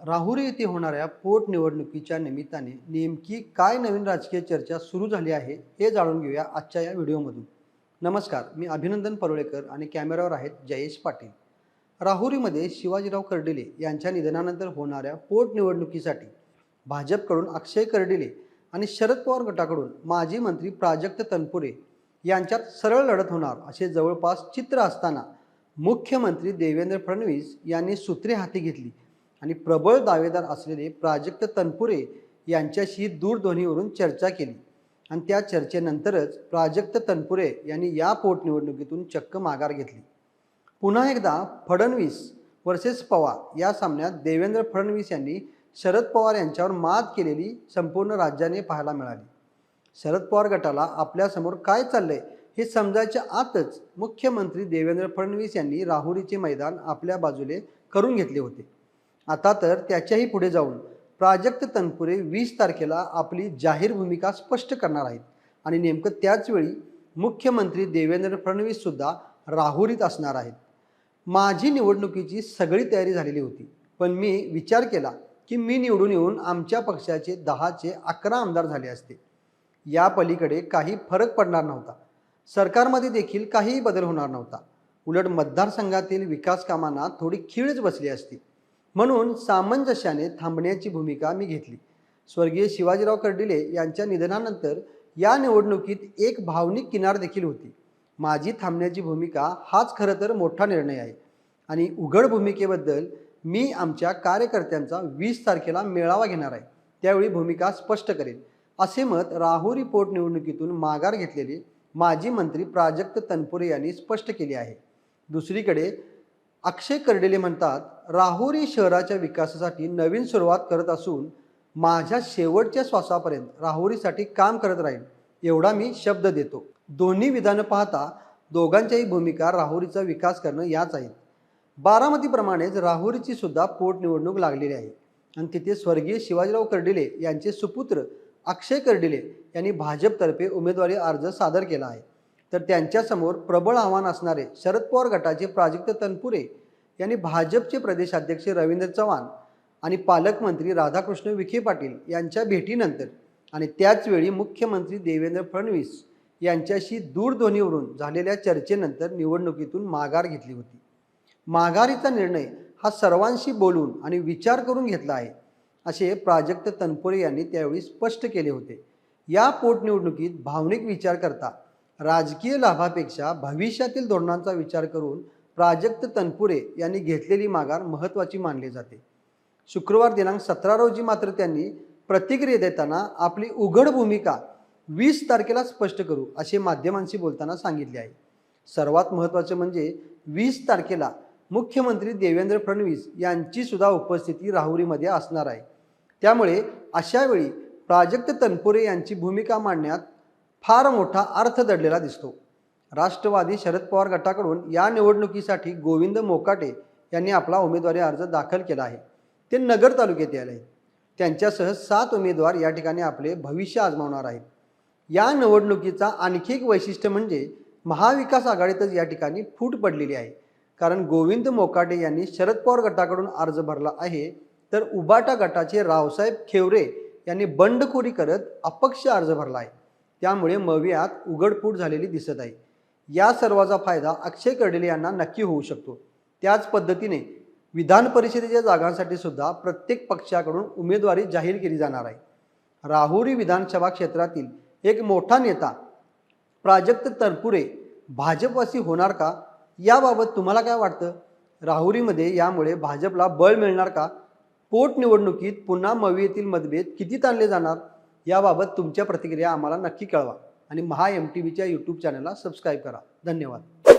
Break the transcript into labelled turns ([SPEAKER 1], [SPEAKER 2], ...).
[SPEAKER 1] राहुरी येथे होणाऱ्या पोटनिवडणुकीच्या निमित्ताने नेमकी काय नवीन राजकीय चर्चा सुरू झाली आहे हे जाणून घेऊया आजच्या या व्हिडिओमधून। नमस्कार, मी अभिनंदन परुळेकर आणि कॅमेरावर आहेत जयेश पाटील। राहुरीमध्ये शिवाजीराव कर्डिले यांच्या निधनानंतर होणाऱ्या पोटनिवडणुकीसाठी भाजपकडून अक्षय कर्डिले आणि शरद पवार गटाकडून माजी मंत्री प्राजक्त तनपुरे यांच्यात सरळ लढत होणार असे जवळपास चित्र असताना मुख्यमंत्री देवेंद्र फडणवीस यांनी सूत्रे हाती घेतली आणि प्रबळ दावेदार असलेले प्राजक्त तनपुरे यांच्याशी दूरध्वनीवरून चर्चा केली आणि त्या चर्चेनंतरच प्राजक्त तनपुरे यांनी या पोटनिवडणुकीतून चक्क माघार घेतली। पुन्हा एकदा फडणवीस वर्सेस पवार या सामन्यात देवेंद्र फडणवीस यांनी शरद पवार यांच्यावर मात केलेली संपूर्ण राज्याने पाहायला मिळाली। शरद पवार गटाला आपल्यासमोर काय चाललंय हे समजायच्या आतच मुख्यमंत्री देवेंद्र फडणवीस यांनी राहुरीचे मैदान आपल्या बाजूले करून घेतले होते। आता तर त्याच्याही पुढे जाऊन प्राजक्त तनपुरे 20 तारखेला आपली जाहीर भूमिका स्पष्ट करणार आहेत आणि नेमकं त्याच वेळी मुख्यमंत्री देवेंद्र फडणवीस सुद्धा राहुरीत असणार आहेत। माझी निवडणुकीची सगळी तयारी झालेली होती, पण मी विचार केला की मी निवडून येऊन आमच्या पक्षाचे 10चे 11 आमदार झाले असते। या पलीकडे काही फरक पडणार नव्हता, सरकारमध्ये देखील काहीही बदल होणार नव्हता, उलट मतदारसंघातील विकास कामांना थोडी खीळच बसली असती। म्हणून सामंजस्याने थांबण्याची भूमिका मी घेतली। स्वर्गीय शिवाजीराव कर्डिले यांच्या निधनानंतर या निवडणुकीत एक भावनिक किनार देखील होती। माझी थांबण्याची भूमिका हाच खरं तर मोठा निर्णय आहे आणि उघड भूमिकेबद्दल मी आमच्या कार्यकर्त्यांचा 20 तारखेला मेळावा घेणार आहे, त्यावेळी भूमिका स्पष्ट करेन, असे मत राहुरी पोटनिवडणुकीतून माघार घेतलेले माजी मंत्री प्राजक्त तनपुरे यांनी स्पष्ट केले आहे। दुसरीकडे अक्षय कर्डिले म्हणतात, राहुरी शहराच्या विकासासाठी नवीन सुरुवात करत असून माझ्या शेवटच्या श्वासापर्यंत राहुरीसाठी काम करत राहील एवढा मी शब्द देतो। दोन्ही विधानं पाहता दोघांच्याही भूमिका राहुरीचा विकास करणं याच आहेत। बारामतीप्रमाणेच राहुरीची सुद्धा पोटनिवडणूक लागलेली आहे आणि तिथे स्वर्गीय शिवाजीराव कर्डिले यांचे सुपुत्र अक्षय कर्डिले यांनी भाजपतर्फे उमेदवारी अर्ज सादर केला आहे, तर त्यांच्यासमोर प्रबळ आव्हान असणारे शरद पवार गटाचे प्राजक्त तनपुरे यांनी भाजपचे प्रदेशाध्यक्ष रवींद्र चव्हाण आणि पालकमंत्री राधाकृष्ण विखे पाटील यांच्या भेटीनंतर आणि त्याचवेळी मुख्यमंत्री देवेंद्र फडणवीस यांच्याशी दूरध्वनीवरून झालेल्या चर्चेनंतर निवडणुकीतून माघार घेतली होती। माघारीचा निर्णय हा सर्वांशी बोलून आणि विचार करून घेतला आहे असे प्राजक्त तनपुरे यांनी त्यावेळी स्पष्ट केले होते। या पोटनिवडणुकीत भावनिक विचार करता राजकीय लाभापेक्षा भविष्यातील धोरणांचा विचार करून प्राजक्त तनपुरे यांनी घेतलेली माघार महत्त्वाची मानली जाते। शुक्रवार दिनांक 17 रोजी मात्र त्यांनी प्रतिक्रिया देताना आपली उघड भूमिका 20 तारखेला स्पष्ट करू असे माध्यमांशी बोलताना सांगितले आहे। सर्वात महत्त्वाचे म्हणजे 20 तारखेला मुख्यमंत्री देवेंद्र फडणवीस यांची सुद्धा उपस्थिती राहुरीमध्ये असणार आहे, त्यामुळे अशा वेळी प्राजक्त तनपुरे यांची भूमिका मांडण्यात फार मोठा अर्थ दडलेला दिसतो। राष्ट्रवादी शरद पवार गटाकडून या निवडणुकीसाठी गोविंद मोकाटे यांनी आपला उमेदवारी अर्ज दाखल केला आहे। ते नगर तालुक्यात आले आहेत। त्यांच्यासह 7 उमेदवार या ठिकाणी आपले भविष्य आजमावणार आहेत। या निवडणुकीचा आणखी एक वैशिष्ट्य म्हणजे महाविकास आघाडीतच या ठिकाणी फूट पडलेली आहे, कारण गोविंद मोकाटे यांनी शरद पवार गटाकडून अर्ज भरला आहे, तर उबाटा गटाचे रावसाहेब खेवरे यांनी बंडखोरी करत अपक्ष अर्ज भरला आहे, त्यामुळे मवियात उघडफूट झालेली दिसत आहे। या सर्वाचा फायदा अक्षय कर्डिले यांना नक्की होऊ शकतो। त्याच पद्धतीने विधान परिषदेच्या जागांसाठी सुद्धा प्रत्येक पक्षाकडून उमेदवारी जाहीर केली जाणार आहे। राहुरी विधानसभा क्षेत्रातील एक मोठा नेता प्राजक्त तनपुरे भाजपवासी होणार का, याबाबत तुम्हाला काय वाटतं? राहुरीमध्ये यामुळे भाजपला बळ मिळणार का? पोटनिवडणुकीत पुन्हा मवियेतील मतभेद किती ताणले जाणार? याबाबत तुमच्या प्रतिक्रिया आम्हाला नक्की कळवा आणि महा MTVच्या YouTube चॅनलला सबस्क्राईब करा। धन्यवाद।